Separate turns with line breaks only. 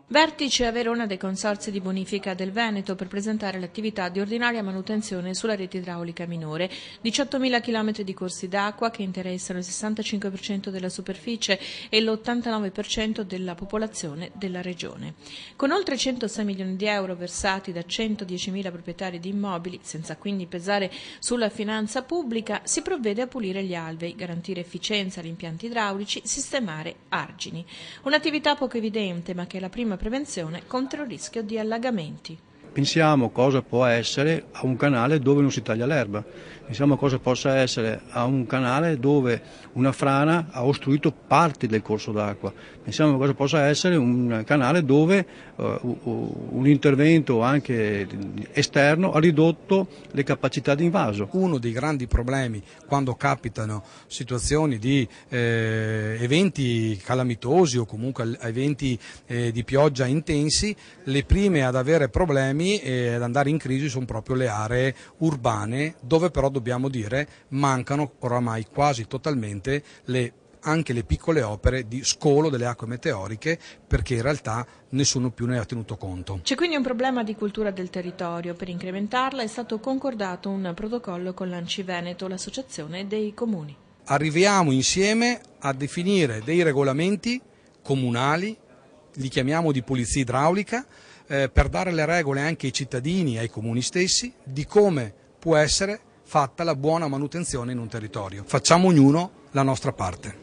Vertice a Verona dei consorzi di bonifica del Veneto per presentare l'attività di ordinaria manutenzione sulla rete idraulica minore. 18.000 km di corsi d'acqua che interessano il 65% della superficie e l'89% della popolazione della regione. Con oltre 106 milioni di euro versati da 110.000 proprietari di immobili, senza quindi pesare sulla finanza pubblica, si provvede a pulire gli alvei, garantire efficienza agli impianti idraulici, sistemare argini. Un'attività poco evidente, ma che è la prima prevenzione contro il rischio di allagamenti.
Pensiamo cosa può essere a un canale dove non si taglia l'erba, pensiamo cosa possa essere a un canale dove una frana ha ostruito parti del corso d'acqua, pensiamo cosa possa essere un canale dove un intervento anche esterno ha ridotto le capacità di invaso.
Uno dei grandi problemi quando capitano situazioni di eventi calamitosi o comunque eventi di pioggia intensi, le prime ad avere problemi e ad andare in crisi sono proprio le aree urbane, dove però dobbiamo dire mancano oramai quasi totalmente anche le piccole opere di scolo delle acque meteoriche, perché in realtà nessuno più ne ha tenuto conto.
C'è quindi un problema di cultura del territorio. Per incrementarla è stato concordato un protocollo con l'ANCI Veneto, l'associazione dei comuni.
Arriviamo insieme a definire dei regolamenti comunali, li chiamiamo di pulizia idraulica, per dare le regole anche ai cittadini e ai comuni stessi di come può essere fatta la buona manutenzione in un territorio. Facciamo ognuno la nostra parte.